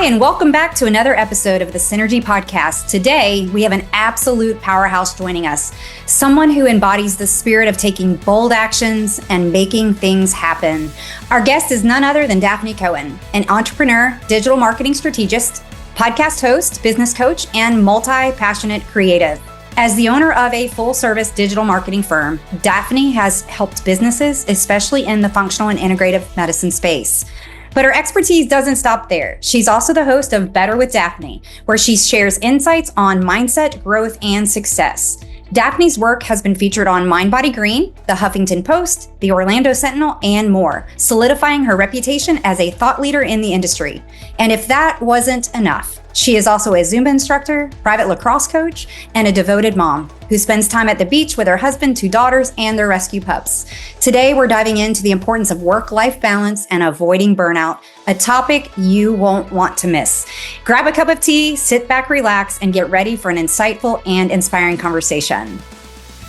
Hi, and welcome back to another episode of the Synergee Podcast. Today, we have an absolute powerhouse joining us, someone who embodies the spirit of taking bold actions and making things happen. Our guest is none other than Daffnee Cohen, an entrepreneur, digital marketing strategist, podcast host, business coach, and multi-passionate creative. As the owner of a full-service digital marketing firm, Daffnee has helped businesses, especially in the functional and integrative medicine space. But her expertise doesn't stop there. She's also the host of Better with Daffnee, where she shares insights on mindset, growth, and success. Daffnee's work has been featured on Mind Body Green, the Huffington Post, the Orlando Sentinel, and more, solidifying her reputation as a thought leader in the industry. And if that wasn't enough, she is also a Zumba instructor, private lacrosse coach, and a devoted mom who spends time at the beach with her husband, 2 daughters, and their rescue pups. Today, we're diving into the importance of work-life balance and avoiding burnout, a topic you won't want to miss. Grab a cup of tea, sit back, relax, and get ready for an insightful and inspiring conversation.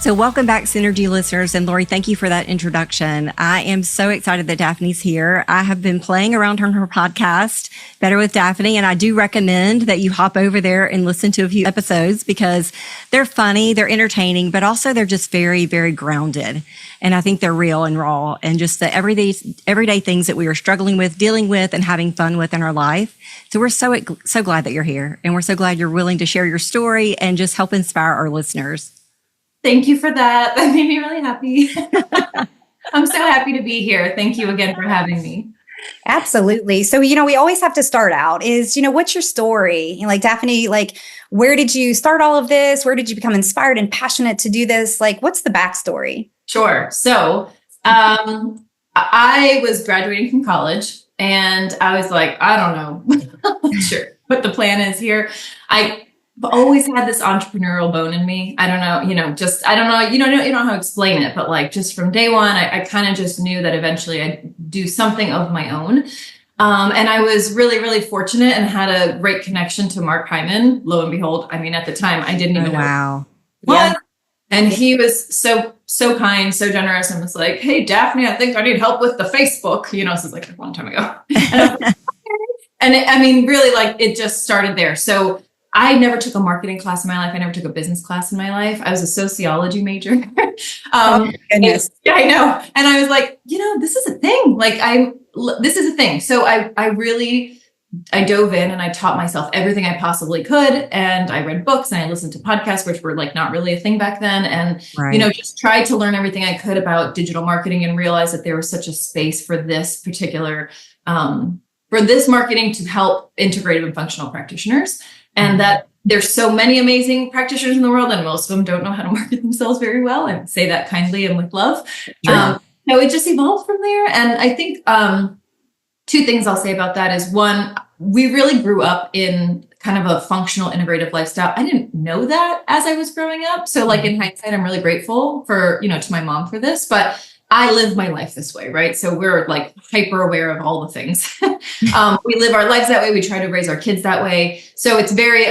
So welcome back, Synergee listeners. And Lori, thank you for that introduction. I am so excited that Daffnee's here. I have been playing around on her podcast, Better with Daffnee, and I do recommend that you hop over there and listen to a few episodes because they're funny, they're entertaining, but also they're just very, very grounded. And I think they're real and raw and just the everyday things that we are struggling with, dealing with, and having fun with in our life. So we're so glad that you're here. And we're so glad you're willing to share your story and just help inspire our listeners. Thank you for that. That made me really happy. I'm so happy to be here. Thank you again for having me. Absolutely. So, we always have to start out is, what's your story? Like Daffnee, where did you start all of this? Where did you become inspired and passionate to do this? What's the backstory? Sure. So, I was graduating from college and I was like, I don't know, sure what the plan is here. I've always had this entrepreneurial bone in me. I don't know, I don't know, you don't know how to explain it, but just from day one, I kind of just knew that eventually I'd do something of my own. And I was really, really fortunate and had a great connection to Mark Hyman. Lo and behold, at the time I didn't even know. Wow. What? Yeah. And he was so kind, so generous, and was like, "Hey, Daffnee, I think I need help with the Facebook." This is a long time ago. And it just started there. So I never took a marketing class in my life. I never took a business class in my life. I was a sociology major. Goodness. Yeah, I know. And I was like, this is a thing. This is a thing. So I dove in and I taught myself everything I possibly could. And I read books and I listened to podcasts, which were not really a thing back then. And, right. Just tried to learn everything I could about digital marketing and realized that there was such a space for this particular, for this marketing to help integrative and functional practitioners. And that there's so many amazing practitioners in the world and most of them don't know how to market themselves very well. I say that kindly and with love. Sure. It just evolved from there. And I think, 2 things I'll say about that is 1, we really grew up in kind of a functional integrative lifestyle. I didn't know that as I was growing up. So in hindsight, I'm really grateful for, to my mom for this, but I live my life this way, right? So we're hyper aware of all the things. We live our lives that way. We try to raise our kids that way. So it's very,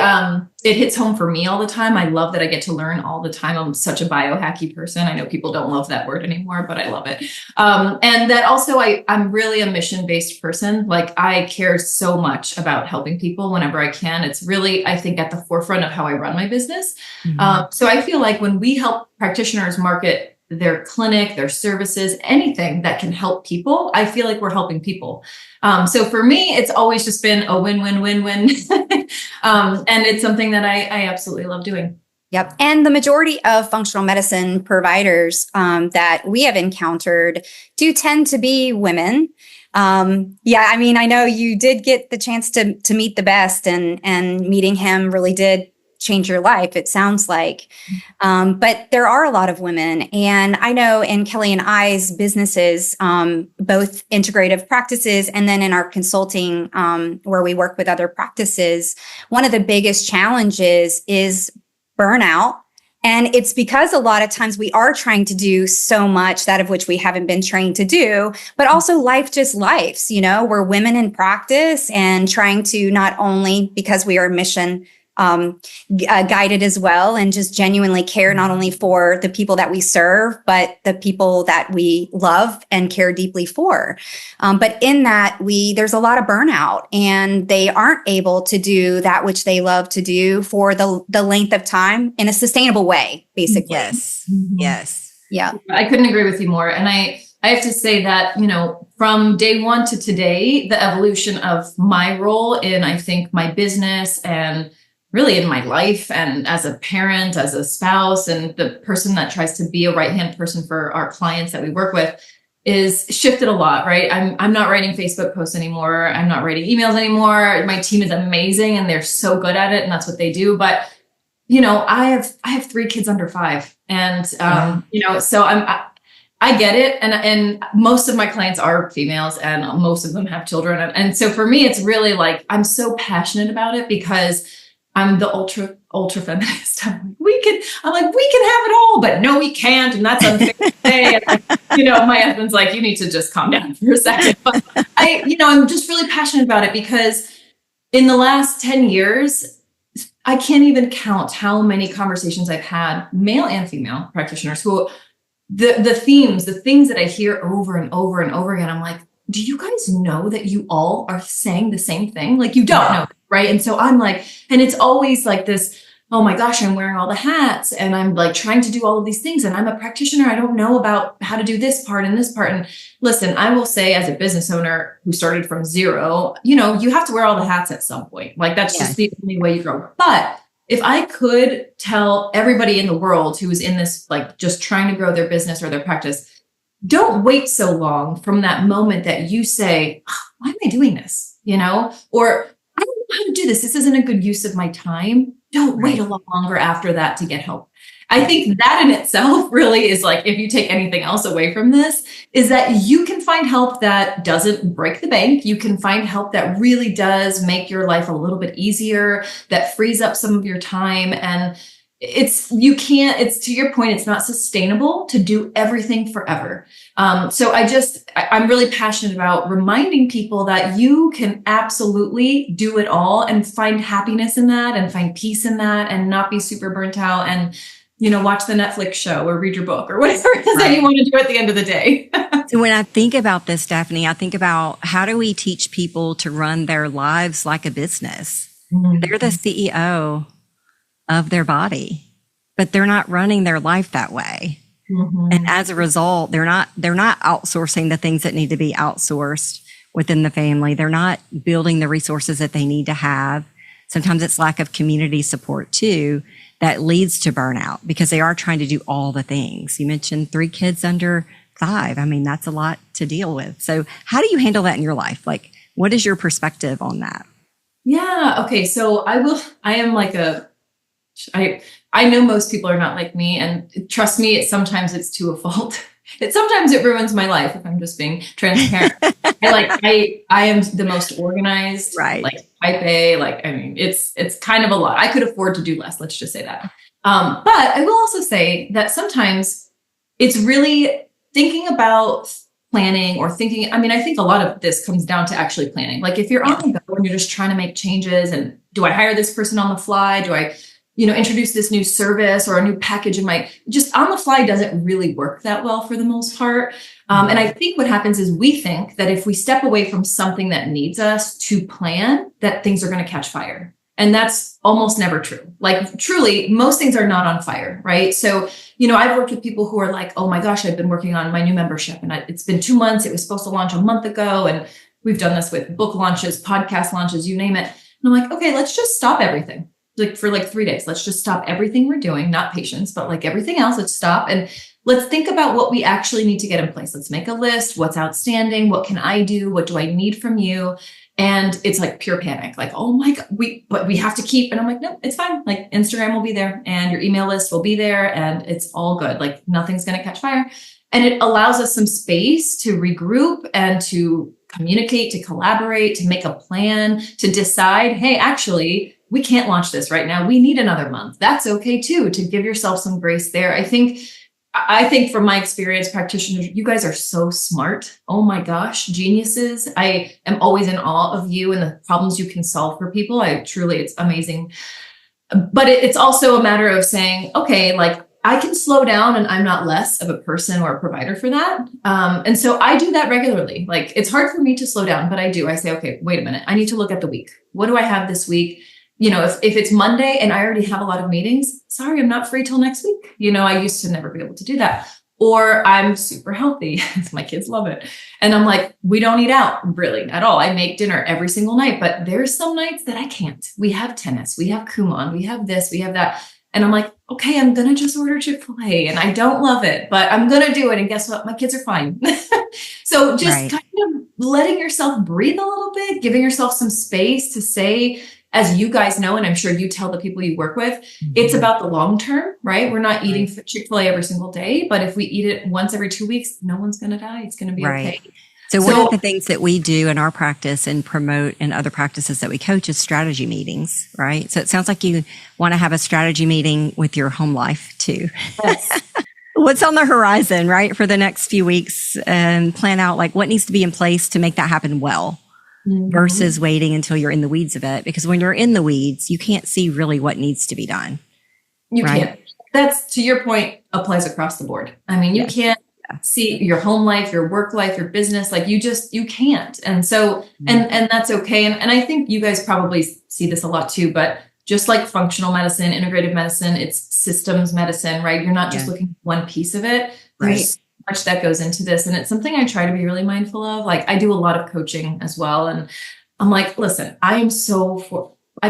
it hits home for me all the time. I love that I get to learn all the time. I'm such a biohacky person. I know people don't love that word anymore, but I love it. And that also I'm really a mission-based person. I care so much about helping people whenever I can. It's really, I think, at the forefront of how I run my business. Mm-hmm. So I feel like when we help practitioners market their clinic, their services, anything that can help people, I feel like we're helping people. So for me, it's always just been a win-win-win-win. And it's something that I absolutely love doing. Yep. And the majority of functional medicine providers that we have encountered do tend to be women. I know you did get the chance to meet the best and meeting him really did change your life, it sounds like. But there are a lot of women. And I know in Kelly and I's businesses, both integrative practices and then in our consulting, where we work with other practices, one of the biggest challenges is burnout. And it's because a lot of times we are trying to do so much, that of which we haven't been trained to do, but also life just lives, we're women in practice and trying to not only because we are mission guided as well, and just genuinely care not only for the people that we serve, but the people that we love and care deeply for. But in that, there's a lot of burnout, and they aren't able to do that which they love to do for the length of time in a sustainable way, basically. Yes. Mm-hmm. Yes. Yeah. I couldn't agree with you more. And I have to say that, from day one to today, the evolution of my role in, I think, my business and really in my life and as a parent, as a spouse, and the person that tries to be a right-hand person for our clients that we work with is shifted a lot, right? I'm not writing Facebook posts anymore. I'm not writing emails anymore. My team is amazing and they're so good at it, and that's what they do. But, I have 3 kids under 5, and, so I get it. And most of my clients are females, and most of them have children. And so for me, it's really like, I'm so passionate about it because I'm the ultra feminist. I'm like, we can have it all, but no, we can't. And that's unfair to say. And, my husband's like, you need to just calm down for a second. But I'm just really passionate about it because in the last 10 years, I can't even count how many conversations I've had, male and female practitioners, who the themes, the things that I hear over and over and over again, I'm like, do you guys know that you all are saying the same thing? Like, you don't know, right? And so I'm like, and it's always like this, oh my gosh, I'm wearing all the hats and I'm like trying to do all of these things. And I'm a practitioner. I don't know about how to do this part and this part. And listen, I will say, as a business owner who started from zero, you have to wear all the hats at some point. Like, that's just the only way you grow. But if I could tell everybody in the world who is in this, like, just trying to grow their business or their practice, don't wait so long from that moment that you say, why am I doing this? Or I don't know how to do this. This isn't a good use of my time. Don't wait a lot longer after that to get help. I think that in itself really is like, if you take anything else away from this, is that you can find help that doesn't break the bank. You can find help that really does make your life a little bit easier, that frees up some of your time. And it's to your point, it's not sustainable to do everything forever. So I'm really passionate about reminding people that you can absolutely do it all and find happiness in that and find peace in that and not be super burnt out and, watch the Netflix show or read your book or whatever it is that you want to do at the end of the day. So when I think about this, Daffnee, I think about, how do we teach people to run their lives like a business? Mm-hmm. They're the CEO of their body, but they're not running their life that way. Mm-hmm. And as a result, they're not outsourcing the things that need to be outsourced within the family. They're not building the resources that they need to have. Sometimes it's lack of community support too, that leads to burnout, because they are trying to do all the things. You mentioned 3 kids under 5. I mean, that's a lot to deal with. So how do you handle that in your life? Like, what is your perspective on that? Yeah. Okay. So I am like I know most people are not like me, and trust me, sometimes it's to a fault. Sometimes it ruins my life, if I'm just being transparent. I am the most organized, right? Like type A, it's kind of a lot. I could afford to do less. Let's just say that. But I will also say that sometimes it's really thinking about planning or thinking. I mean, I think a lot of this comes down to actually planning. Like, if you're on the go and you're just trying to make changes, and do I hire this person on the fly? Do I introduce this new service or a new package in just on the fly doesn't really work that well for the most part. And I think what happens is we think that if we step away from something that needs us to plan, that things are going to catch fire. And that's almost never true. Like, truly, most things are not on fire, right? So, I've worked with people who are like, oh my gosh, I've been working on my new membership and it's been 2 months. It was supposed to launch a month ago. And we've done this with book launches, podcast launches, you name it. And I'm like, okay, let's just stop everything. For 3 days, let's just stop everything we're doing, not patience, but like everything else, let's stop and let's think about what we actually need to get in place. Let's make a list. What's outstanding? What can I do? What do I need from you? And it's like pure panic. Like, oh my God, but we have to keep. And I'm like, no, it's fine. Like, Instagram will be there and your email list will be there and it's all good. Like, nothing's going to catch fire. And it allows us some space to regroup and to communicate, to collaborate, to make a plan, to decide, hey, actually, we can't launch this right now. We need another month. That's okay too, to give yourself some grace there. I think from my experience, practitioners, you guys are so smart. Oh my gosh, geniuses. I am always in awe of you and the problems you can solve for people. It's amazing. but it's also a matter of saying, okay, like I can slow down and I'm not less of a person or a provider for that. And so I do that regularly. Like it's hard for me to slow down, but I do. I say, okay, wait a minute. I need to look at the week. What do I have this week? If it's Monday and I already have a lot of meetings, sorry, I'm not free till next week. I used to never be able to do that. Or I'm super healthy. My kids love it. And I'm like, we don't eat out really at all. I make dinner every single night, but there's some nights that I can't. We have tennis, we have Kumon, we have this, we have that. And I'm like, okay, I'm going to just order Chick-fil-A and I don't love it, but I'm going to do it. And guess what? My kids are fine. So just kind of letting yourself breathe a little bit, giving yourself some space to say, as you guys know, and I'm sure you tell the people you work with, it's about the long term, right? We're not eating Chick-fil-A every single day, but if we eat it once every 2 weeks, no one's going to die. It's going to be okay. So one of the things that we do in our practice and promote in other practices that we coach is strategy meetings, right? So it sounds like you want to have a strategy meeting with your home life too. Yes. What's on the horizon, right? For the next few weeks, and plan out like what needs to be in place to make that happen well versus waiting until you're in the weeds of it. Because when you're in the weeds, you can't see really what needs to be done. You can't. That's, to your point, applies across the board. I mean, you can't see your home life, your work life, your business, like you can't. And so, and that's okay. And I think you guys probably see this a lot too, but just like functional medicine, integrative medicine, it's systems medicine, right? You're not just looking at one piece of it. There's so much that goes into this. And it's something I try to be really mindful of. Like I do a lot of coaching as well. And I'm like, listen, I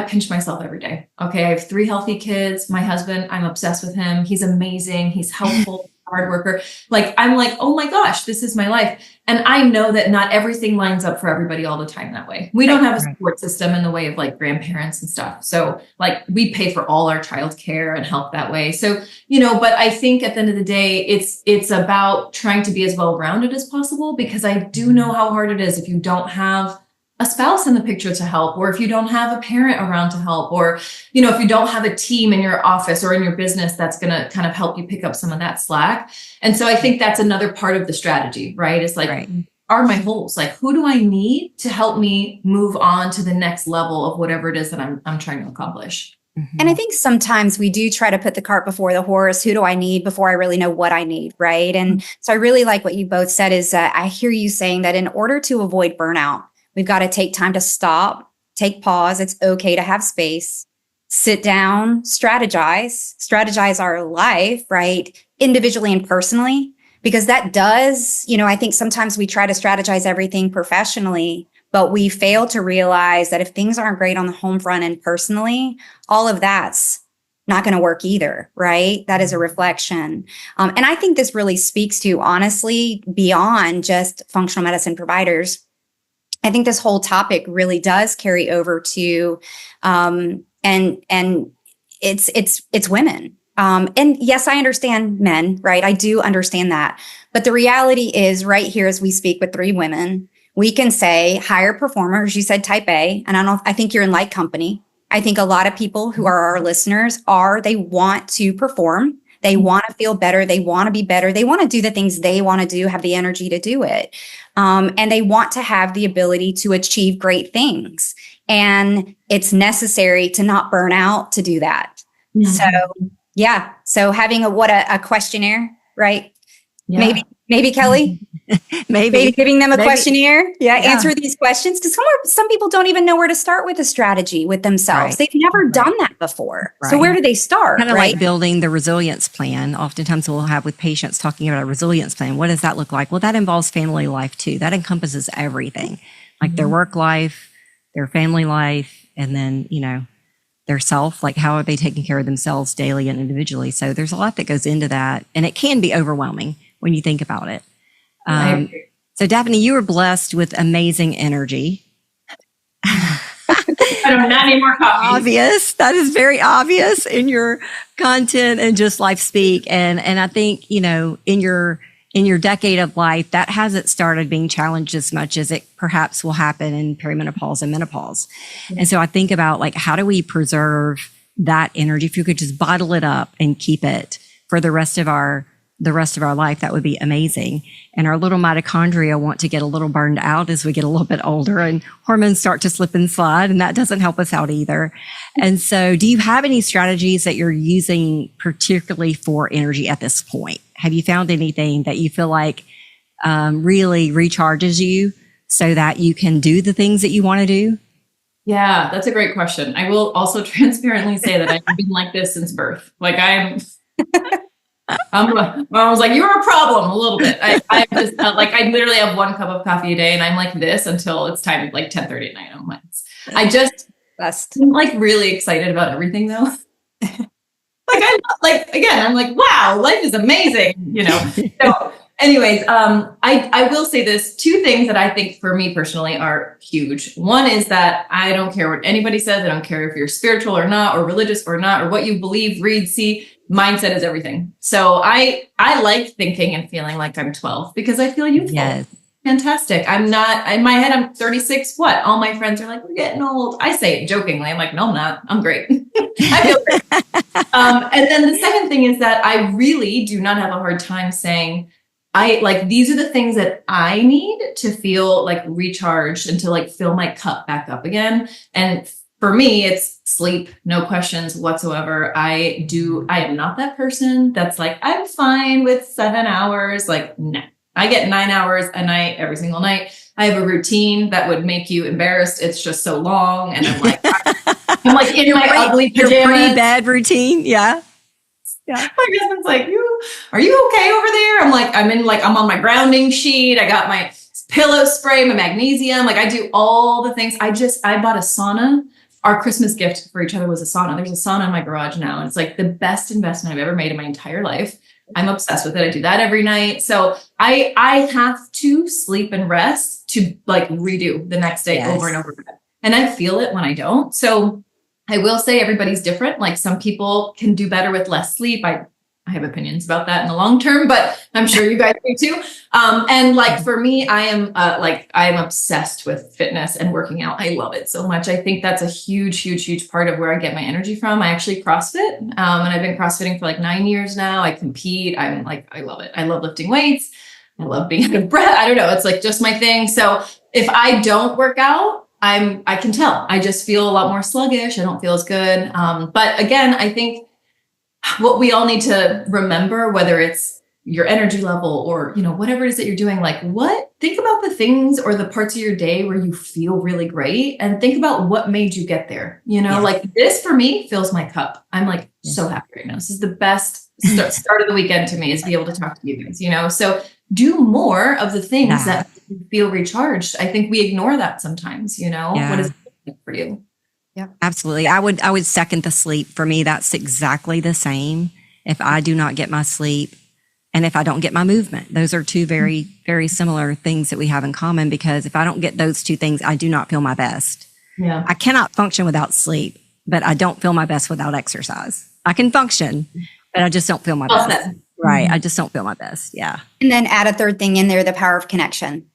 pinch myself every day. Okay. I have 3 healthy kids. My husband, I'm obsessed with him. He's amazing. He's helpful. Hard worker. Like, I'm like, oh my gosh, this is my life. And I know that not everything lines up for everybody all the time that way. We don't have a support system in the way of like grandparents and stuff. So like we pay for all our childcare and help that way. So, but I think at the end of the day, it's about trying to be as well-rounded as possible, because I do know how hard it is if you don't have a spouse in the picture to help, or if you don't have a parent around to help, or, if you don't have a team in your office or in your business that's going to kind of help you pick up some of that slack. And so I think that's another part of the strategy, right? It's like, are my holes? Like, who do I need to help me move on to the next level of whatever it is that I'm trying to accomplish? And I think sometimes we do try to put the cart before the horse. Who do I need before I really know what I need, right? And so I really like what you both said is I hear you saying that in order to avoid burnout, we've got to take time to stop, take pause. It's okay to have space, sit down, strategize our life, right? Individually and personally, because that does, I think sometimes we try to strategize everything professionally, but we fail to realize that if things aren't great on the home front and personally, all of that's not going to work either, right? That is a reflection. And I think this really speaks to, honestly, beyond just functional medicine providers. I think this whole topic really does carry over to, and it's women. And yes, I understand men, right? I do understand that. But the reality is right here, as we speak with 3 women, we can say higher performers, you said type A, and I think you're in light company. I think a lot of people who are our listeners they want to perform. They want to feel better. They want to be better. They want to do the things they want to do, have the energy to do it. And they want to have the ability to achieve great things. And it's necessary to not burn out to do that. Mm-hmm. So having a questionnaire, right? Yeah. Maybe Kelly, maybe giving them a questionnaire. Yeah. Answer these questions. Because some people don't even know where to start with a strategy with themselves. They've never done that before. So where do they start? Kind of like building the resilience plan. Oftentimes we'll have with patients talking about a resilience plan. What does that look like? Well, that involves family life too. That encompasses everything, like their work life, their family life, and then, their self, like how are they taking care of themselves daily and individually? So there's a lot that goes into that, and it can be overwhelming when you think about it. So Daffnee, you were blessed with amazing energy. I don't have any more coffee. Obvious. That is very obvious in your content and just life speak. And I think, in your decade of life, that hasn't started being challenged as much as it perhaps will happen in perimenopause and menopause. Mm-hmm. And so I think about how do we preserve that energy? If you could just bottle it up and keep it for the rest of our the rest of our life, that would be amazing. And our little mitochondria want to get a little burned out as we get a little bit older, and hormones start to slip and slide, and that doesn't help us out either. And so do you have any strategies that you're using particularly for energy at this point? Have you found anything that you feel like really recharges you so that you can do the things that you want to do? Yeah, that's a great question. I will also transparently say that I've been like this since birth. Like I was like, you're a problem a little bit. I just like, I literally have 1 cup of coffee a day, and I'm like this until it's time at like 10:30 at night. I'm like, I'm like really excited about everything though. I'm like, wow, life is amazing, you know? So anyways, I will say this, 2 things that I think for me personally are huge. One is that I don't care what anybody says. I don't care if you're spiritual or not, or religious or not, or what you believe, read, see. Mindset is everything. So I like thinking and feeling like I'm 12 because I feel youthful. Yes. Fantastic. I'm not, in my head, I'm 36. What? All my friends are like, we're getting old. I say it jokingly. I'm like, no, I'm not. I'm great. I feel great. And then the second thing is that I really do not have a hard time saying, these are the things that I need to feel like recharged and to like fill my cup back up again. And for me, it's sleep, no questions whatsoever. I am not that person that's like, I'm fine with 7 hours. Like, no, I get 9 hours a night every single night. I have a routine that would make you embarrassed. It's just so long. And I'm like, I'm like in my ugly pajamas. Your pre-bed routine. Yeah. Yeah. My husband's like, are you okay over there? I'm like, I'm on my grounding sheet. I got my pillow spray, my magnesium. Like I do all the things. I bought a sauna. Our Christmas gift for each other was a sauna. There's a sauna in my garage now. And it's like the best investment I've ever made in my entire life. I'm obsessed with it. I do that every night. So I have to sleep and rest to like redo the next day over and over again. And I feel it when I don't. So I will say everybody's different. Like some people can do better with less sleep. I have opinions about that in the long term, but I'm sure you guys do too. And like for me, I am obsessed with fitness and working out. I love it so much. I think that's a huge part of where I get my energy from. I actually CrossFit, and I've been CrossFitting for like 9 years now. I compete. I love it. I love lifting weights. I love being out of breath. I don't know. It's like just my thing. So if I don't work out, I can tell. I just feel a lot more sluggish. I don't feel as good. But again, I think what we all need to remember, whether it's your energy level or, you know, whatever it is that you're doing, think about the things or the parts of your day where you feel really great and think about what made you get there. You know, like this for me fills my cup. I'm like so happy right now. This is the best start of the weekend to me, is be able to talk to you guys, you know, so do more of the things that feel recharged. I think we ignore that sometimes, you know. What is it for you? Yeah, absolutely. I would second the sleep. For me, that's exactly the same. If I do not get my sleep and if I don't get my movement, those are 2 very, very similar things that we have in common, because if I don't get those 2 things, I do not feel my best. Yeah. I cannot function without sleep, but I don't feel my best without exercise. I can function, but I just don't feel my best. Right. I just don't feel my best. Yeah. And then add a third thing in there, the power of connection.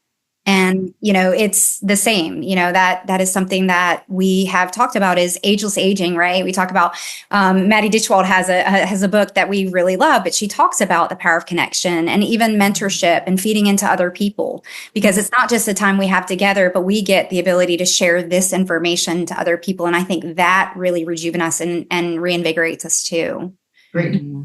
And, you know, it's the same, you know, that is something that we have talked about is ageless aging, right? We talk about, Maddie Ditchwald has a book that we really love, but she talks about the power of connection and even mentorship and feeding into other people, because it's not just the time we have together, but we get the ability to share this information to other people. And I think that really rejuvenates and reinvigorates us too. Great. Mm-hmm.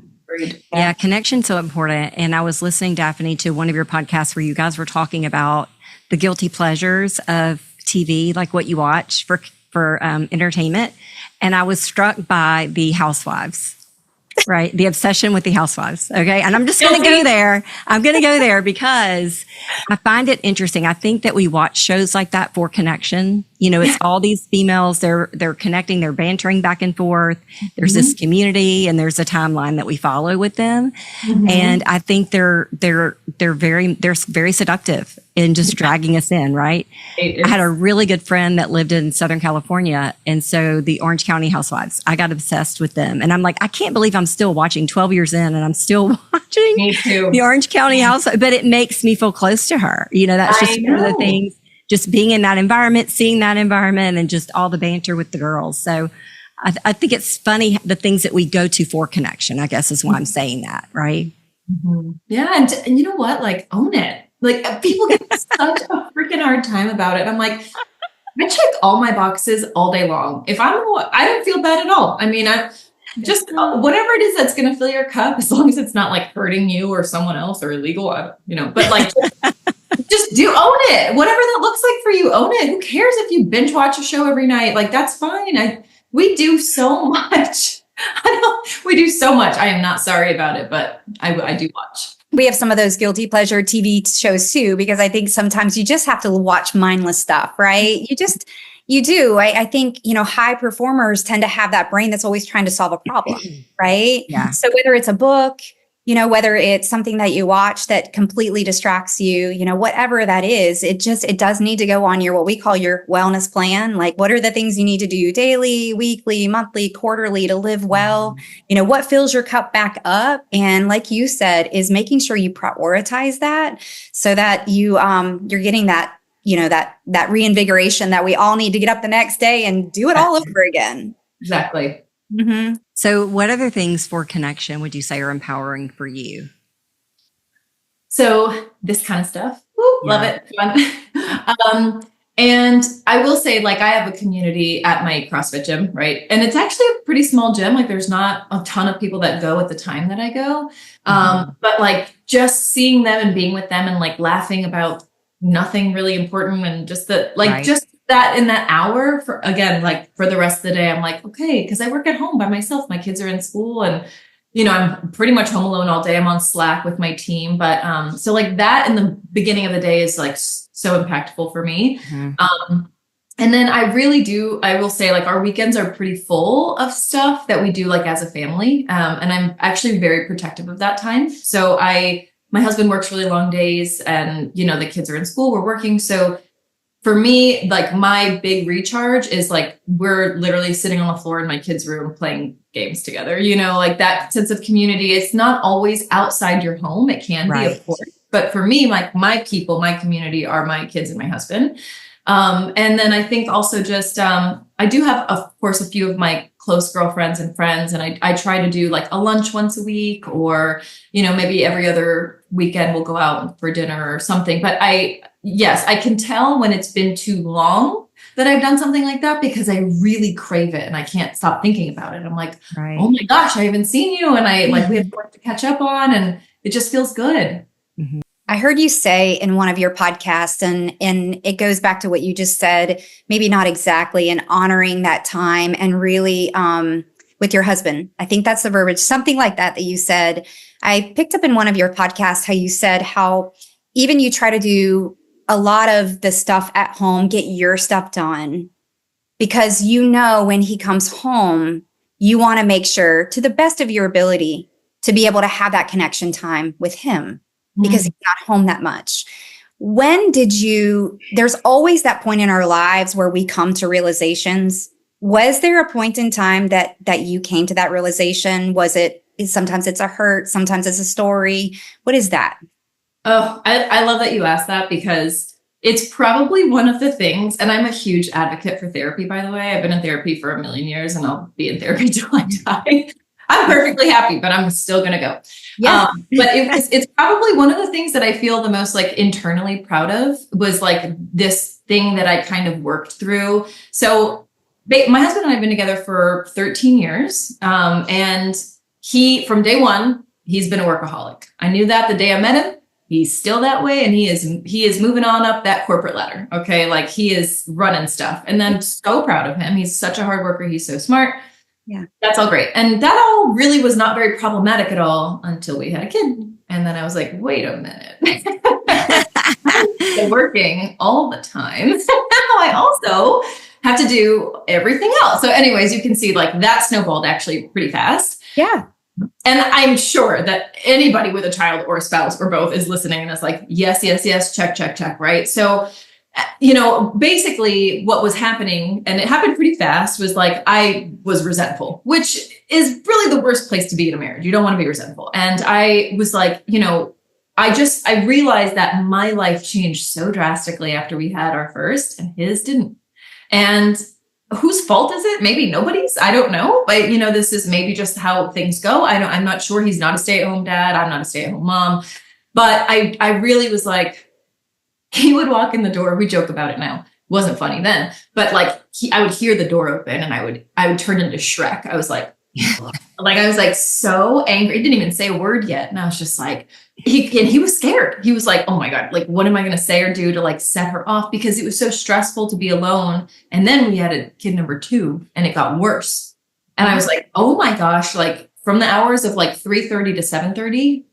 Yeah, connection's so important. And I was listening, Daffnee, to one of your podcasts where you guys were talking about the guilty pleasures of TV, like what you watch for entertainment. And I was struck by the Housewives, right? The obsession with the Housewives. Okay. And I'm just going to go there. I'm going to go there because I find it interesting. I think that we watch shows like that for connection. You know, it's all these females, they're connecting, they're bantering back and forth. There's this community and there's a timeline that we follow with them. And I think they're very seductive in just dragging us in, right? I had a really good friend that lived in Southern California. And so the Orange County Housewives, I got obsessed with them. And I'm like, I can't believe I'm still watching 12 years in and I'm still watching the Orange County Housewives, but it makes me feel close to her. You know, that's just one of the things. Just being in that environment, seeing that environment, and just all the banter with the girls. So I think it's funny, the things that we go to for connection, I guess is why I'm saying that, right? Yeah. And you know what? Like, own it. Like, people get such a freaking hard time about it. I'm like, I check all my boxes all day long. I don't feel bad at all. I mean, I just whatever it is that's going to fill your cup, as long as it's not like hurting you or someone else or illegal, but like, just own it. Whatever that looks like for you, own it. Who cares if you binge watch a show every night? Like, that's fine. We do so much. We do so much. I am not sorry about it, but I do watch. We have some of those guilty pleasure TV shows too, because I think sometimes you just have to watch mindless stuff, right? You do. I think, high performers tend to have that brain that's always trying to solve a problem, right? Yeah. So whether it's a book, whether it's something that you watch that completely distracts you, whatever that is, it does need to go on what we call your wellness plan. Like, what are the things you need to do daily, weekly, monthly, quarterly to live well? What fills your cup back up? And like you said, is making sure you prioritize that so that you're getting that, that reinvigoration that we all need to get up the next day and do it all over again. Exactly. Mm-hmm. So what other things for connection would you say are empowering for you? So this kind of stuff, love it, fun. And I will say, like, I have a community at my CrossFit gym, right? And it's actually a pretty small gym. Like, there's not a ton of people that go at the time that I go. But like, just seeing them and being with them and like laughing about nothing really important and just just that in that hour for the rest of the day, I'm like, okay, because I work at home by myself. My kids are in school and, I'm pretty much home alone all day. I'm on Slack with my team. But so like that in the beginning of the day is like so impactful for me. Mm-hmm. And then I will say, like, our weekends are pretty full of stuff that we do like as a family. And I'm actually very protective of that time. So my husband works really long days and, the kids are in school, we're working. So for me, like, my big recharge is like, we're literally sitting on the floor in my kids' room playing games together, like that sense of community. It's not always outside your home. It can be, of course. But for me, like, my people, my community are my kids and my husband. And then I think also just, I do have, of course, a few of my close girlfriends and friends. And I try to do like a lunch once a week or, maybe every other weekend we'll go out for dinner or something. But I can tell when it's been too long that I've done something like that because I really crave it and I can't stop thinking about it. I'm like, oh my gosh, I haven't seen you. And we have work to catch up on and it just feels good. Mm-hmm. I heard you say in one of your podcasts, and it goes back to what you just said, maybe not exactly, and honoring that time and really with your husband. I think that's the verbiage, something like that you said. I picked up in one of your podcasts how you said how even you try to do a lot of the stuff at home, get your stuff done, because when he comes home, you want to make sure to the best of your ability to be able to have that connection time with him. Because he's not home that much. There's always that point in our lives where we come to realizations. Was there a point in time that you came to that realization? Sometimes it's a hurt, sometimes it's a story. What is that? Oh, I love that you asked that because it's probably one of the things, and I'm a huge advocate for therapy, by the way. I've been in therapy for 1 million years and I'll be in therapy till I die. I'm perfectly happy, but I'm still going to go. Yeah. But it's probably one of the things that I feel the most like internally proud of was like this thing that I kind of worked through. So my husband and I have been together for 13 years. And from day one, he's been a workaholic. I knew that the day I met him. He's still that way. And he is moving on up that corporate ladder. Okay. Like, he is running stuff. And I'm so proud of him. He's such a hard worker. He's so smart. Yeah, that's all great. And that all really was not very problematic at all until we had a kid. And then I was like, wait a minute. I'm working all the time. Now I also have to do everything else. So anyways, you can see like that snowballed actually pretty fast. Yeah. And I'm sure that anybody with a child or a spouse or both is listening and is like, yes, check, right? So basically what was happening, and it happened pretty fast, was like, I was resentful, which is really the worst place to be in a marriage. You don't want to be resentful. And I was like, I realized that my life changed so drastically after we had our first and his didn't. And whose fault is it? Maybe nobody's. I don't know. But, this is maybe just how things go. I'm not sure. He's not a stay-at-home dad. I'm not a stay-at-home mom. But I really was like, he would walk in the door. We joke about it now. It wasn't funny then. But like, I would hear the door open and I would turn into Shrek. I was like, I was like so angry. He didn't even say a word yet. And I was just like, he was scared. He was like, oh my God, like, what am I going to say or do to like set her off? Because it was so stressful to be alone. And then we had a kid number 2 and it got worse. And I was like, oh my gosh, like from the hours of like 3:30 to 7:30,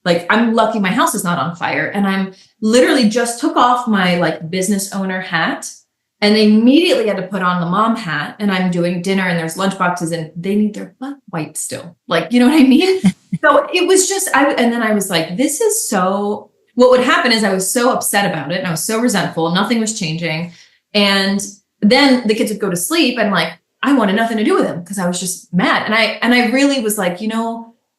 like I'm lucky my house is not on fire. And I'm literally just took off my like business owner hat and they immediately had to put on the mom hat, and I'm doing dinner and there's lunch boxes and they need their butt wiped still. Like, you know what I mean? So it was just, and then I was like, this is so, what would happen is I was so upset about it and I was so resentful. Nothing was changing. And then the kids would go to sleep and like, I wanted nothing to do with them because I was just mad. And I really was like, and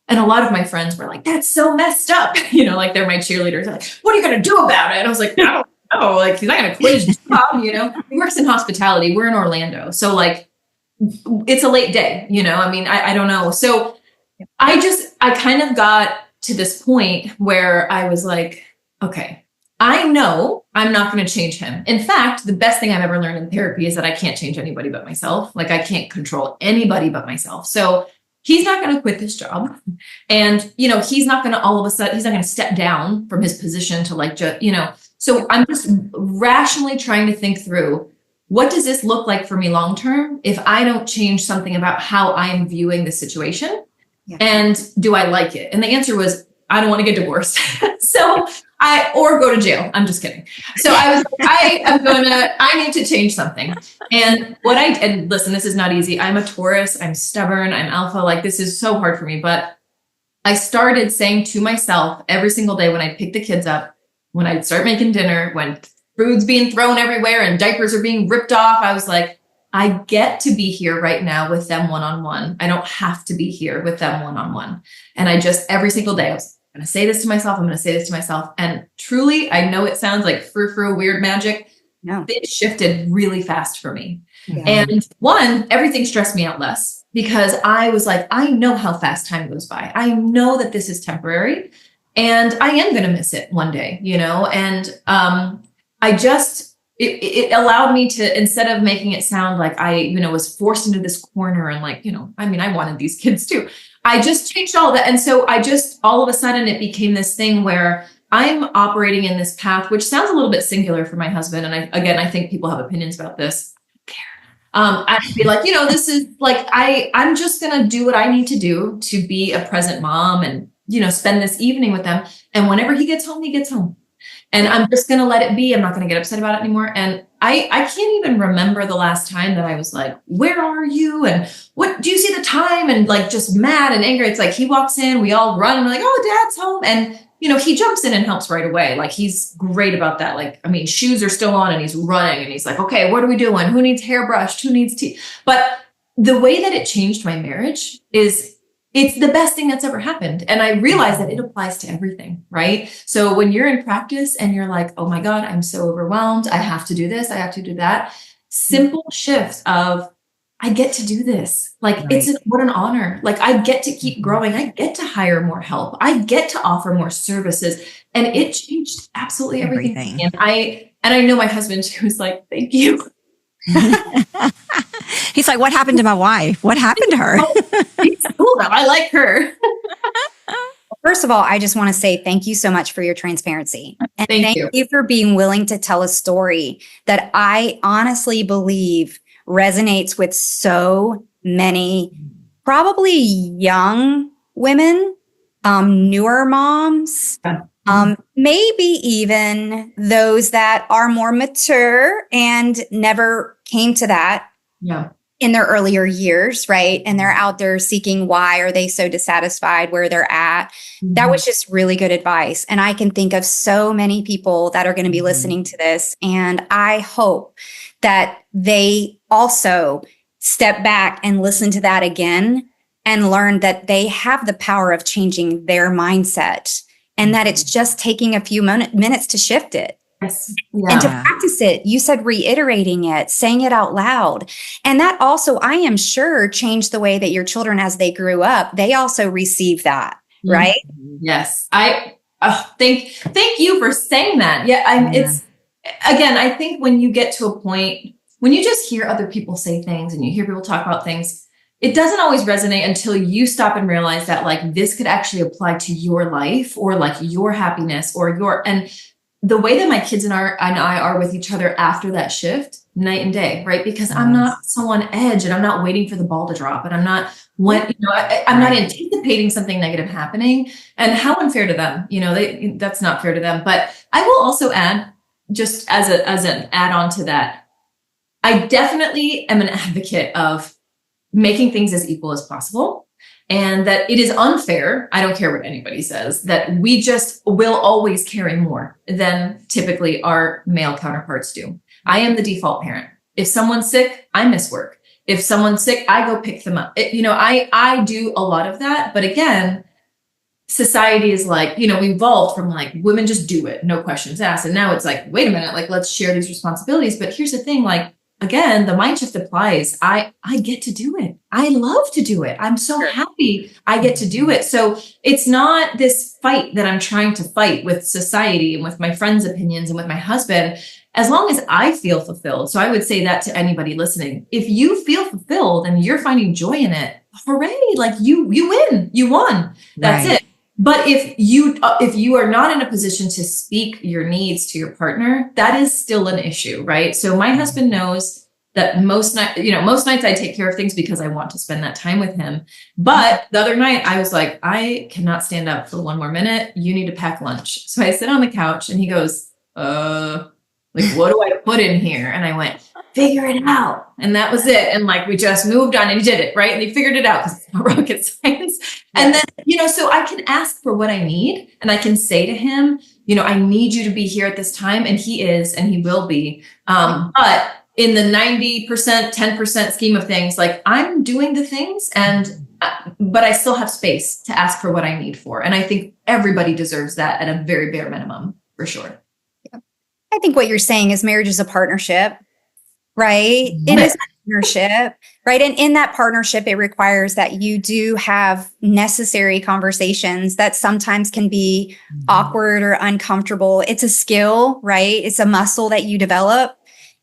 a lot of my friends were like, that's so messed up. Like they're my cheerleaders. Like, what are you going to do about it? And I was like, I don't know. Like, he's not going to quit his job, He works in hospitality. We're in Orlando. So like, it's a late day, I don't know. So I kind of got to this point where I was like, okay, I know I'm not going to change him. In fact, the best thing I've ever learned in therapy is that I can't change anybody but myself. Like I can't control anybody but myself. So he's not going to quit this job. And, he's not going to all of a sudden, he's not going to step down from his position to like, so I'm just rationally trying to think through, what does this look like for me long-term if I don't change something about how I am viewing the situation? Yeah. And do I like it? And the answer was, I don't want to get divorced. Or go to jail. I'm just kidding. So I was like, I need to change something. And and listen, this is not easy. I'm a Taurus. I'm stubborn. I'm alpha. Like this is so hard for me. But I started saying to myself every single day when I pick the kids up, when I'd start making dinner, when food's being thrown everywhere and diapers are being ripped off, I was like, I get to be here right now with them one-on-one. I don't have to be here with them one-on-one. And I just, every single day, I was going to say this to myself. I'm going to say this to myself. And truly, I know it sounds like frou-frou weird magic. No, it shifted really fast for me. Yeah. And one, everything stressed me out less because I was like, I know how fast time goes by. I know that this is temporary and I am going to miss it one day, and it allowed me to, instead of making it sound like I, was forced into this corner and like, I wanted these kids too. I just changed all that. And so all of a sudden it became this thing where I'm operating in this path, which sounds a little bit singular for my husband. And I think people have opinions about this. I'd be like, this is like, I'm just going to do what I need to do to be a present mom and, spend this evening with them. And whenever he gets home, he gets home. And I'm just going to let it be. I'm not going to get upset about it anymore. And I can't even remember the last time that I was like, where are you? And what, do you see the time? And like, just mad and angry. It's like, he walks in, we all run and we're like, oh, Dad's home. And, he jumps in and helps right away. Like, he's great about that. Like, shoes are still on and he's running and he's like, okay, what are we doing? Who needs hair brushed? Who needs tea? But the way that it changed my marriage is, it's the best thing that's ever happened. And I realized that it applies to everything, right? So when you're in practice and you're like, oh my God, I'm so overwhelmed. I have to do this. I have to do that. Simple shifts of, I get to do this. Like, right. What an honor. Like, I get to keep growing. I get to hire more help. I get to offer more services. And it changed absolutely everything. And I know my husband who's like, thank you. He's like, what happened to my wife? What happened to her? He's cool though. I like her. First of all, I just want to say thank you so much for your transparency. And thank you for being willing to tell a story that I honestly believe resonates with so many, probably young women, newer moms, maybe even those that are more mature and never came to that in their earlier years, right? And they're out there seeking why are they so dissatisfied where they're at. Mm-hmm. That was just really good advice. And I can think of so many people that are going to be listening to this. And I hope that they also step back and listen to that again and learn that they have the power of changing their mindset and that it's just taking a few minutes to shift it. Yes. And to Yeah. practice it, you said reiterating it, saying it out loud. And that also, I am sure, changed the way that your children, as they grew up, they also received that, right? Yes. Thank you for saying that. Yeah. It's, again, I think when you get to a point, when you just hear other people say things and you hear people talk about things, it doesn't always resonate until you stop and realize that like this could actually apply to your life or like your happiness or and the way that my kids and I are with each other after that shift, night and day, right? Because I'm not so on edge and I'm not waiting for the ball to drop and I'm not I'm not anticipating something negative happening. And how unfair to them, that's not fair to them. But I will also add, just as an add-on to that, I definitely am an advocate of making things as equal as possible. And that it is unfair, I don't care what anybody says, that we just will always carry more than typically our male counterparts do. I am the default parent. If someone's sick, I miss work. If someone's sick, I go pick them up. I do a lot of that. But again, society is like, we evolved from like women just do it, no questions asked. And now it's like, wait a minute, like let's share these responsibilities. But here's the thing, like, again, the mind shift applies. I get to do it. I love to do it. I'm so happy I get to do it. So it's not this fight that I'm trying to fight with society and with my friends' opinions and with my husband, as long as I feel fulfilled. So I would say that to anybody listening. If you feel fulfilled and you're finding joy in it, hooray, like you win, you won. That's it. But if you are not in a position to speak your needs to your partner, that is still an issue, right? So my husband knows that most nights I take care of things because I want to spend that time with him. But the other night I was like, I cannot stand up for one more minute. You need to pack lunch. So I sit on the couch and he goes, like, what do I put in here? And I went, figure it out. And that was it. And like, we just moved on and he did it, right? And he figured it out because it's not rocket science. And then, so I can ask for what I need and I can say to him, I need you to be here at this time. And he is, and he will be. But in the 90%, 10% scheme of things, like I'm doing the things but I still have space to ask for what I need for. And I think everybody deserves that at a very bare minimum, for sure. I think what you're saying is marriage is a partnership, right? It is a partnership, right? And in that partnership, it requires that you do have necessary conversations that sometimes can be awkward or uncomfortable. It's a skill, right? It's a muscle that you develop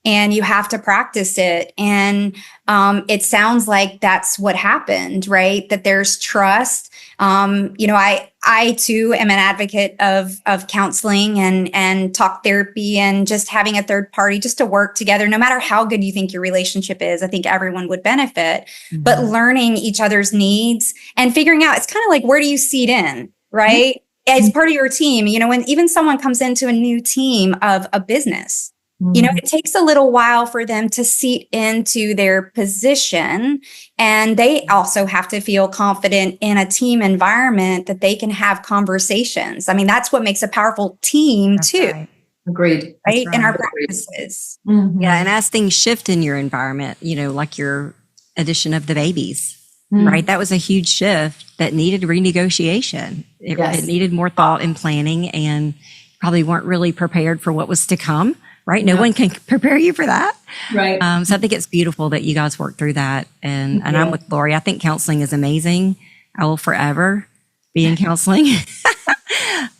and you have to practice it. And it sounds like that's what happened, right? That there's trust. I too am an advocate of counseling and talk therapy and just having a third party just to work together. No matter how good you think your relationship is, I think everyone would benefit. But learning each other's needs and figuring out, it's kind of like, where do you seat in, right? As part of your team, when even someone comes into a new team of a business, it takes a little while for them to seat into their position. And they also have to feel confident in a team environment that they can have conversations. I mean, that's what makes a powerful team too. Right. Agreed. Right? In our practices. Yeah. And as things shift in your environment, like your addition of the babies, right? That was a huge shift that needed renegotiation. It needed more thought and planning and probably weren't really prepared for what was to come. Right. No one can prepare you for that. Right. So I think it's beautiful that you guys work through that. And I'm with Lori. I think counseling is amazing. I will forever be in counseling.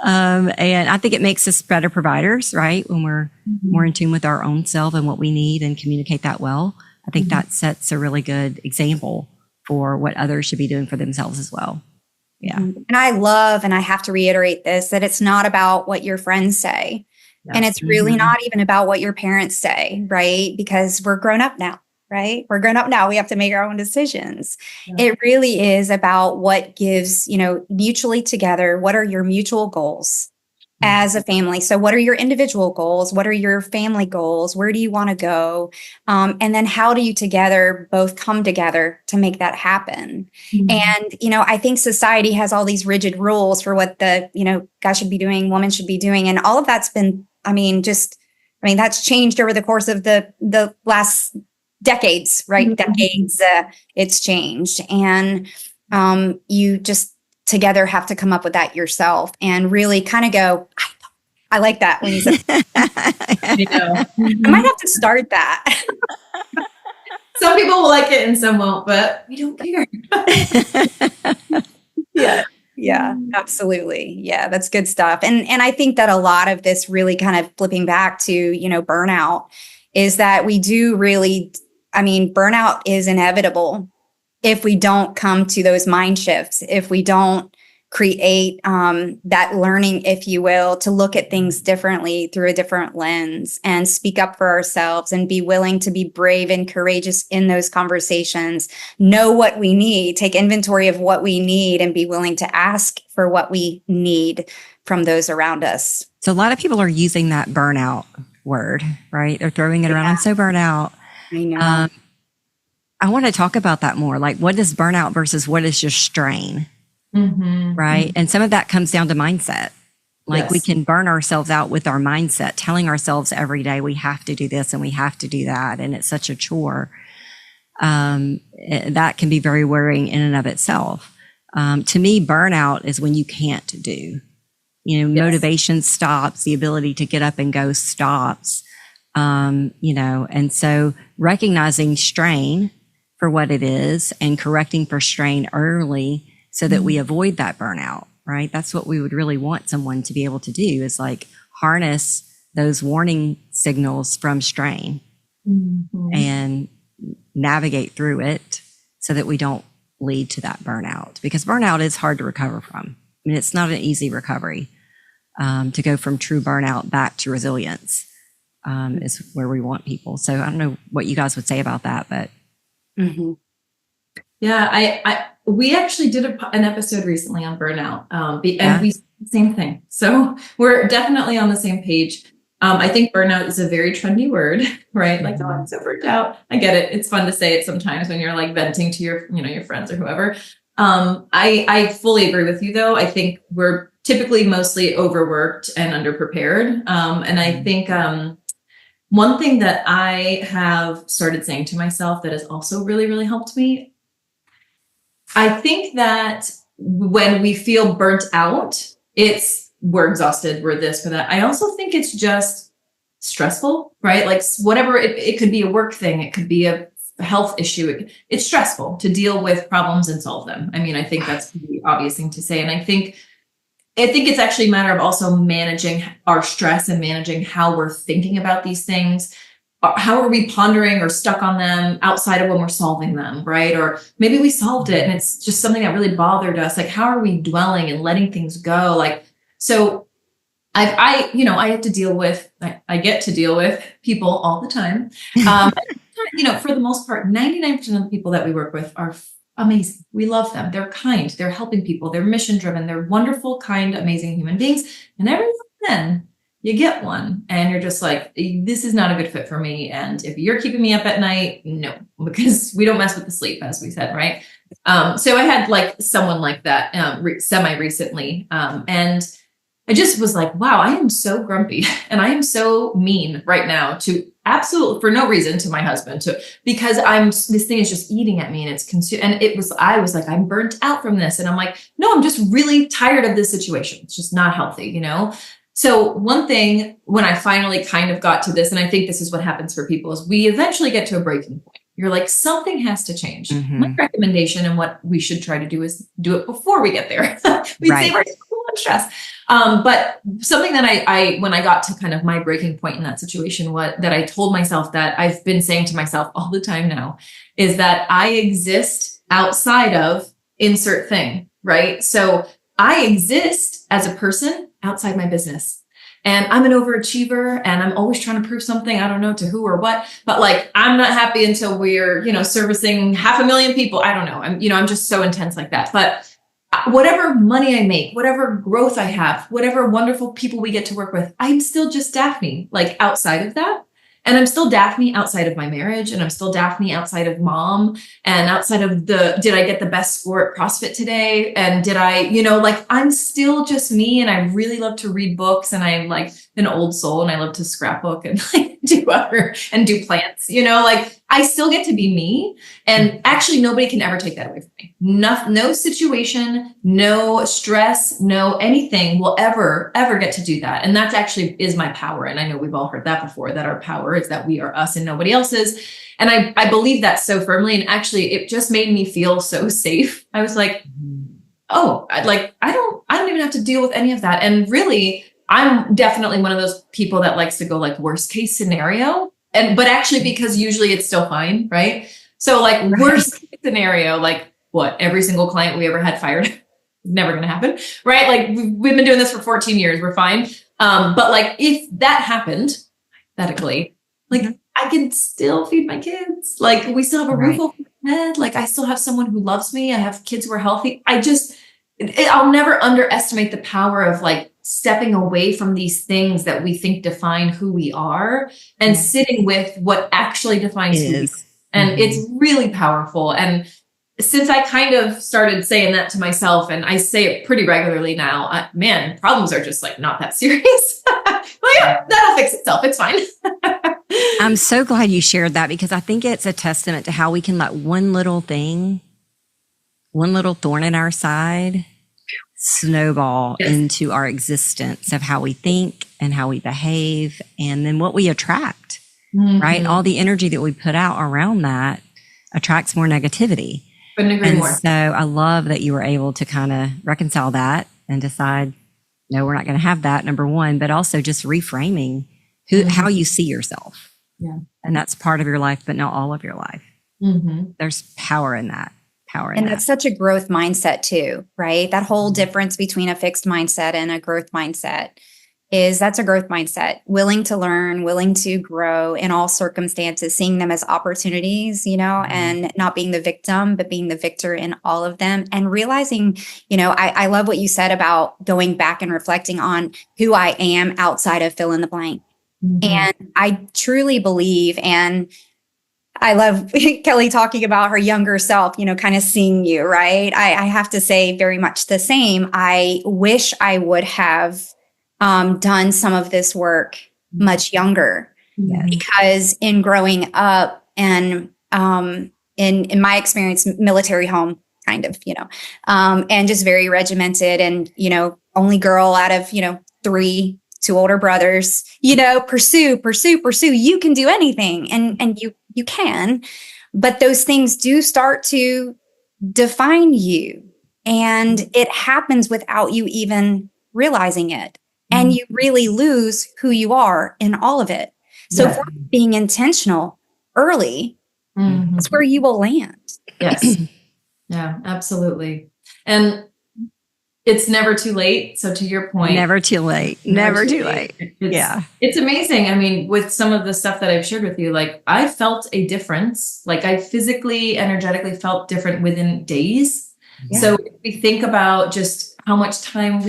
And I think it makes us better providers, right? When we're more in tune with our own self and what we need and communicate that well. I think that sets a really good example for what others should be doing for themselves as well. Yeah. And I love, and I have to reiterate this, that it's not about what your friends say. And it's really not even about what your parents say, right? Because we're grown up now, right? We're grown up now. We have to make our own decisions. Yeah. It really is about what gives, mutually together. What are your mutual goals as a family? So what are your individual goals? What are your family goals? Where do you want to go? And then how do you together both come together to make that happen? And, I think society has all these rigid rules for what the, guy should be doing, woman should be doing. And all of that's been, that's changed over the course of the last decades, right? Decades, it's changed. And you just together have to come up with that yourself and really kind of go, I like that when you said, You know, I might have to start that. some people will like it and some won't, but we don't care. Yeah, absolutely. Yeah, that's good stuff. And I think that a lot of this really kind of flipping back to, burnout is that we do really, burnout is inevitable if we don't come to those mind shifts, if we don't create that learning, if you will, to look at things differently through a different lens and speak up for ourselves and be willing to be brave and courageous in those conversations, know what we need, take inventory of what we need, and be willing to ask for what we need from those around us. So a lot of people are using that burnout word, right? They're throwing it around. I'm so burnt out. I know. I want to talk about that more. Like, what is burnout versus what is just strain? Mm-hmm. Right. And some of that comes down to mindset. Like, we can burn ourselves out with our mindset, telling ourselves every day we have to do this and we have to do that. And it's such a chore. That can be very worrying in and of itself. To me, burnout is when you can't do. Motivation stops, the ability to get up and go stops. And so recognizing strain for what it is and correcting for strain early so that we avoid that burnout, right? That's what we would really want someone to be able to do, is like harness those warning signals from strain and navigate through it so that we don't lead to that burnout, because burnout is hard to recover from. It's not an easy recovery. To go from true burnout back to resilience is where we want people. So I don't know what you guys would say about that, but. Yeah, we actually did an episode recently on burnout, and we same thing. So we're definitely on the same page. I think burnout is a very trendy word, right? Like, oh, I'm so burnt out. I get it. It's fun to say it sometimes when you're like venting to your friends or whoever. I fully agree with you, though. I think we're typically mostly overworked and underprepared. And I think one thing that I have started saying to myself that has also really, really helped me, I think that when we feel burnt out, we're exhausted, we're this, we're that. I also think it's just stressful, right? Like, whatever, it could be a work thing. It could be a health issue. It's stressful to deal with problems and solve them. I think that's the obvious thing to say. And I think it's actually a matter of also managing our stress and managing how we're thinking about these things. How are we pondering or stuck on them outside of when we're solving them, right? Or maybe we solved it and it's just something that really bothered us. Like, how are we dwelling and letting things go? Like, so I have to deal with, I get to deal with people all the time. For the most part, 99% of the people that we work with are amazing. We love them. They're kind. They're helping people. They're mission driven. They're wonderful, kind, amazing human beings. And every now and then you get one and you're just like, this is not a good fit for me. And if you're keeping me up at night, no, because we don't mess with the sleep, as we said, right? So I had like someone like that semi recently. And I just was like, wow, I am so grumpy and I am so mean right now to absolutely for no reason to my husband, because this thing is just eating at me and it's I was like, I'm burnt out from this. And I'm like, no, I'm just really tired of this situation. It's just not healthy, So one thing when I finally kind of got to this, and I think this is what happens for people, is we eventually get to a breaking point. You're like, something has to change. My recommendation and what we should try to do is do it before we get there. We'd save ourselves a lot of stress. But something that I when I got to kind of my breaking point in that situation, that I told myself that I've been saying to myself all the time now, is that I exist outside of insert thing, right? So I exist as a person outside my business. And I'm an overachiever and I'm always trying to prove something. I don't know to who or what, but like, I'm not happy until we're, servicing 500,000 people. I don't know. I'm just so intense like that. But whatever money I make, whatever growth I have, whatever wonderful people we get to work with, I'm still just Daffnee, like outside of that. And I'm still Daffnee outside of my marriage. And I'm still Daffnee outside of mom and outside of did I get the best score at CrossFit today? And did I, I'm still just me. And I really love to read books and I'm like an old soul and I love to scrapbook and like, and do plants, like I still get to be me. And actually nobody can ever take that away from me. No situation, no stress, no anything will ever get to do that. And that's actually is my power. And I know we've all heard that before, that our power is that we are us and nobody else is. And I believe that so firmly. And actually it just made me feel so safe. I was like, oh, I don't even have to deal with any of that. And really, I'm definitely one of those people that likes to go like worst case scenario. But actually, because usually it's still fine, right? So like worst case scenario, like what, every single client we ever had fired, never going to happen, right? Like we've been doing this for 14 years. We're fine. But like if that happened, hypothetically, like I can still feed my kids. Like we still have a roof over my head. Like I still have someone who loves me. I have kids who are healthy. I'll never underestimate the power of like stepping away from these things that we think define who we are and sitting with what actually defines who we are. And it's really powerful. And since I kind of started saying that to myself, and I say it pretty regularly now, problems are just like not that serious. Well, yeah, that'll fix itself. It's fine. I'm so glad you shared that, because I think it's a testament to how we can let one little thing, one little thorn in our side, snowball into our existence of how we think and how we behave, and then what we attract, right? All the energy that we put out around that attracts more negativity. Couldn't agree more. So I love that you were able to kind of reconcile that and decide, no, we're not going to have that, number one, but also just reframing how you see yourself. Yeah. And that's part of your life, but not all of your life. There's power in that. And that's such a growth mindset too, right? That whole difference between a fixed mindset and a growth mindset is that's a growth mindset, willing to learn, willing to grow in all circumstances, seeing them as opportunities, and not being the victim, but being the victor in all of them, and realizing, I love what you said about going back and reflecting on who I am outside of fill in the blank. And I truly believe, and I love Kelly talking about her younger self, kind of seeing you, right? I have to say very much the same. I wish I would have done some of this work much younger, because in growing up and in my experience, military home, kind of, and just very regimented and, only girl out of, 3, 2 older brothers, pursue. You can do anything. And you can, but those things do start to define you, and it happens without you even realizing it. And you really lose who you are in all of it. So for being intentional early, that's where you will land. Yes. Yeah, absolutely. And it's never too late. So to your point, never too late. Never too late. It's amazing. I mean, with some of the stuff that I've shared with you, like I felt a difference. Like I physically, energetically felt different within days. Yeah. So if we think about just how much time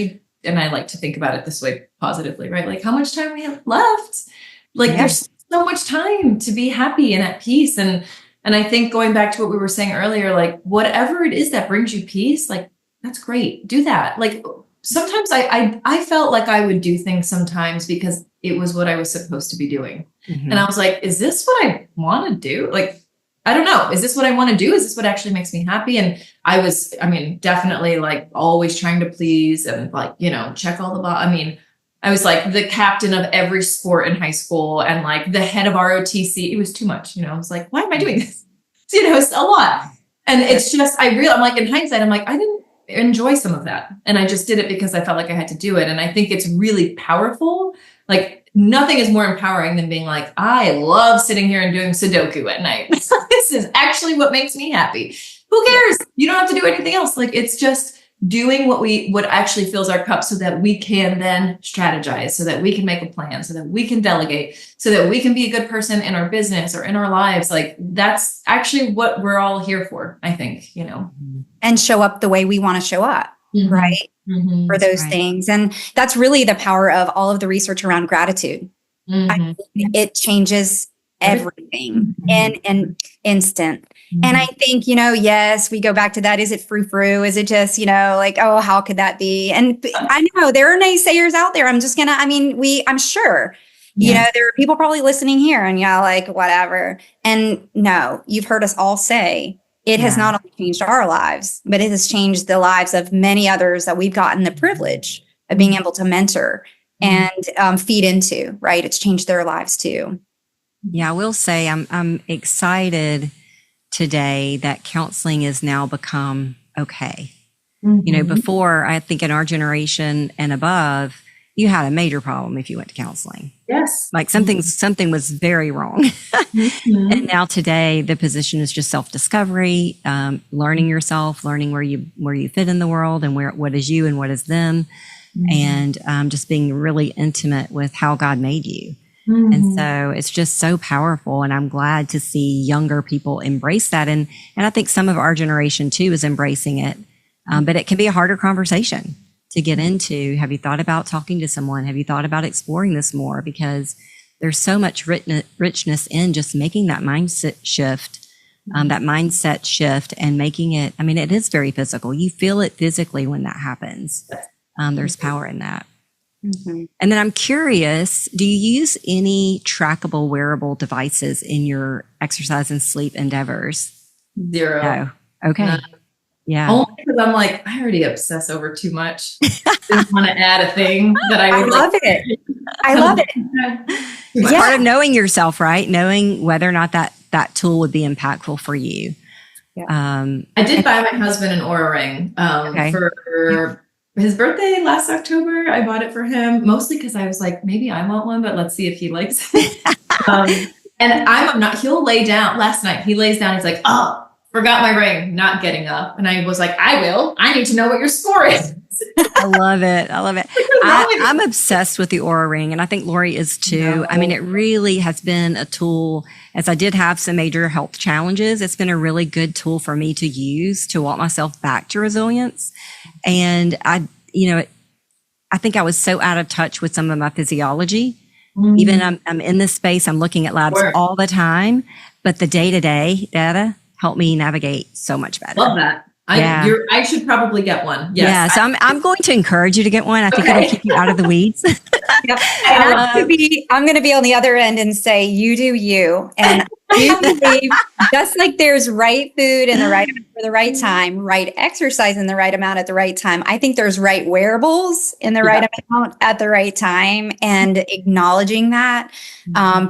and I like to think about it this way positively, right? Like how much time we have left. Like there's so much time to be happy and at peace. And I think going back to what we were saying earlier, like whatever it is that brings you peace, like that's great. Do that. Like sometimes I felt like I would do things sometimes because it was what I was supposed to be doing. And I was like, is this what I want to do? Like, I don't know. Is this what I want to do? Is this what actually makes me happy? And definitely like always trying to please and like, check all the I was like the captain of every sport in high school and like the head of ROTC. It was too much. I was like, why am I doing this? It's a lot. And it's just, I'm like, in hindsight, I'm like, I didn't enjoy some of that. And I just did it because I felt like I had to do it. And I think it's really powerful. Like nothing is more empowering than being like, I love sitting here and doing Sudoku at night. This is actually what makes me happy. Who cares? You don't have to do anything else. Like it's just doing what actually fills our cup so that we can then strategize, so that we can make a plan, so that we can delegate, so that we can be a good person in our business or in our lives. Like that's actually what we're all here for, I think, And show up the way we want to show up, right? For those things. And that's really the power of all of the research around gratitude. It changes everything in an instant. And I think, yes, we go back to that. Is it frou-frou? Is it just, like, oh, how could that be? And I know there are naysayers out there. I'm sure, You know, there are people probably listening here and like, whatever. And no, you've heard us all say it has not only changed our lives, but it has changed the lives of many others that we've gotten the privilege of being able to mentor and feed into, right? It's changed their lives too. Yeah, I will say I'm excited today that counseling has now become okay. You know, before, I think in our generation and above, you had a major problem if you went to counseling. Yes. Like something was very wrong. And now today, the position is just self-discovery, learning yourself, learning where you fit in the world and what is you and what is them. And just being really intimate with how God made you. And so it's just so powerful. And I'm glad to see younger people embrace that. And I think some of our generation too is embracing it. But it can be a harder conversation to get into. Have you thought about talking to someone? Have you thought about exploring this more? Because there's so much richness in just making that mindset shift and making it, I mean, it is very physical. You feel it physically when that happens. There's power in that. And then I'm curious, do you use any trackable wearable devices in your exercise and sleep endeavors? Zero. No. Okay. Yeah. Only because I'm like, I already obsess over too much. Didn't want to add a thing that I would love it. I love it. It's part of knowing yourself, right? Knowing whether or not that tool would be impactful for you. I did buy my husband an Oura ring for his birthday last October. I bought it for him mostly because I was like, maybe I want one, but let's see if he likes it. And I'm not, he'll lay down. Last night he lays down. He's like, oh, forgot my ring, not getting up. And I was like, I need to know what your score is. I love it. I'm obsessed with the Oura ring, and I think Lori is too. I mean, it really has been a tool. As I did have some major health challenges, it's been a really good tool for me to use to walk myself back to resilience. And I think I was so out of touch with some of my physiology. Even I'm in this space, I'm looking at labs all the time, but the day-to-day data helped me navigate so much better. Love that. I should probably get one. Yes. Yeah. So I'm going to encourage you to get one. I think it'll keep you out of the weeds. Yep. And I'm going to be on the other end and say, you do you. And you believe just like there's right food in the right amount for the right time, right exercise in the right amount at the right time. I think there's right wearables in the right amount at the right time, and acknowledging that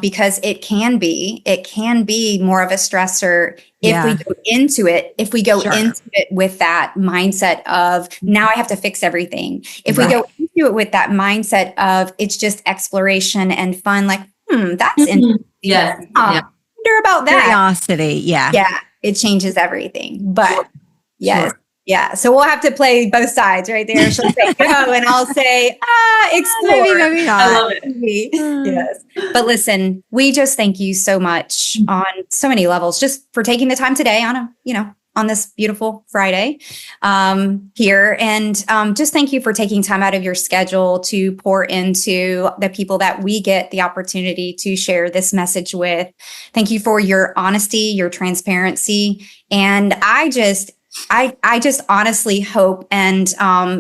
because it can be more of a stressor if we go into it, into it with that mindset of now I have to fix everything. If we go into it with that mindset of it's just exploration and fun, like, that's interesting. Yes. Wonder about that. Curiosity. Yeah. Yeah. It changes everything. But yes. Sure. Yeah. So we'll have to play both sides right there. She'll say go and I'll say, explore. Maybe not. I love it. Yes. But listen, we just thank you so much on so many levels just for taking the time today on this beautiful Friday here. And just thank you for taking time out of your schedule to pour into the people that we get the opportunity to share this message with. Thank you for your honesty, your transparency. And I just honestly hope and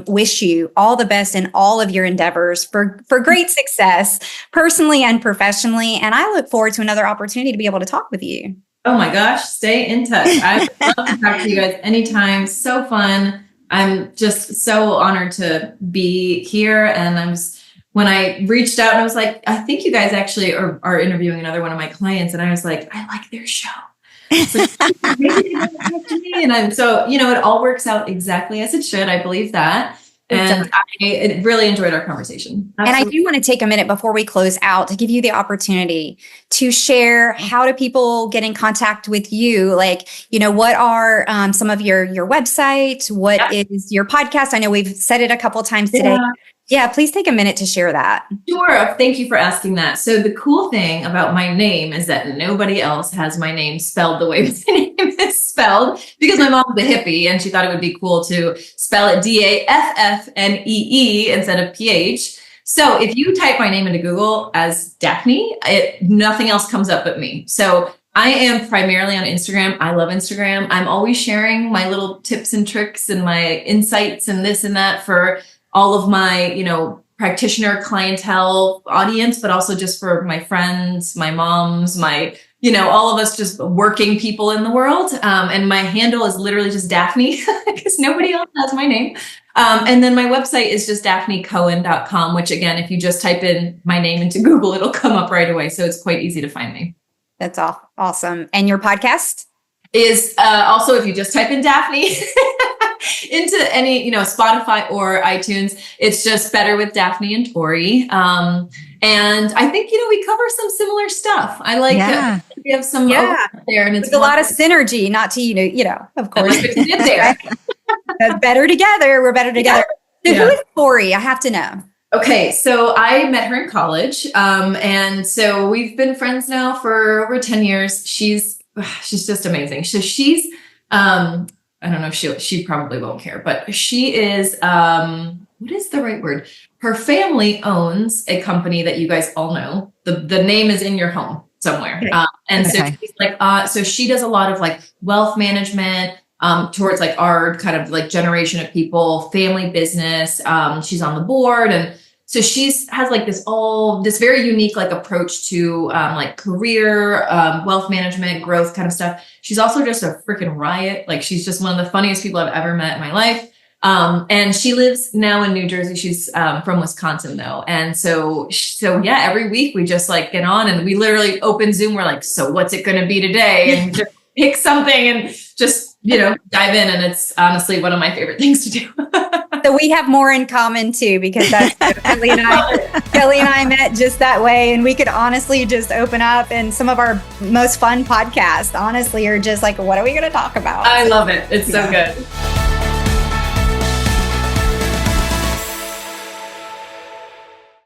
wish you all the best in all of your endeavors for great success, personally and professionally. And I look forward to another opportunity to be able to talk with you. Oh my gosh, stay in touch. I would love to talk to you guys anytime. So fun. I'm just so honored to be here. And when I reached out and I was like, I think you guys actually are interviewing another one of my clients. And I was like, I like their show. So maybe they want to talk to me. And so, it all works out exactly as it should. I believe that. And I really enjoyed our conversation. Absolutely. And I do want to take a minute before we close out to give you the opportunity to share how do people get in contact with you? Like, what are some of your website? What is your podcast? I know we've said it a couple of times today. Yeah, please take a minute to share that. Sure. Thank you for asking that. So the cool thing about my name is that nobody else has my name spelled the way my name is spelled, because my mom's a hippie and she thought it would be cool to spell it Daffnee instead of PH. So if you type my name into Google as Daffnee, nothing else comes up but me. So I am primarily on Instagram. I love Instagram. I'm always sharing my little tips and tricks and my insights and this and that for all of my, practitioner clientele audience, but also just for my friends, my moms, all of us just working people in the world. And my handle is literally just Daffnee because nobody else has my name. And then my website is just daffneecohen.com, which again, if you just type in my name into Google, it'll come up right away. So it's quite easy to find me. That's awesome. And your podcast? Is also, if you just type in Daffnee into any, Spotify or iTunes, it's just Better with Daffnee and Tori. And I think, we cover some similar stuff. I like it. We have some there, and it's a lot of synergy, not to, of course. There. Better together. We're better together. So who is Tori? I have to know. Okay, so I met her in college. And so we've been friends now for over 10 years. She's just amazing. So she's, I don't know if she probably won't care, but she is, what is the right word? Her family owns a company that you guys all know. The name is in your home somewhere. Okay. So she's like, so she does a lot of like wealth management, towards like our kind of like generation of people, family business. She's on the board. And so has like this very unique like approach to like career, wealth management, growth kind of stuff. She's also just a freaking riot. Like she's just one of the funniest people I've ever met in my life. And she lives now in New Jersey. She's from Wisconsin though. And so every week we just like get on and we literally open Zoom. We're like, so what's it going to be today? And just pick something and just, dive in. And it's honestly one of my favorite things to do. So we have more in common too, because that's Kelly and I met just that way. And we could honestly just open up, and some of our most fun podcasts honestly are just like, what are we going to talk about? I love it. It's so good.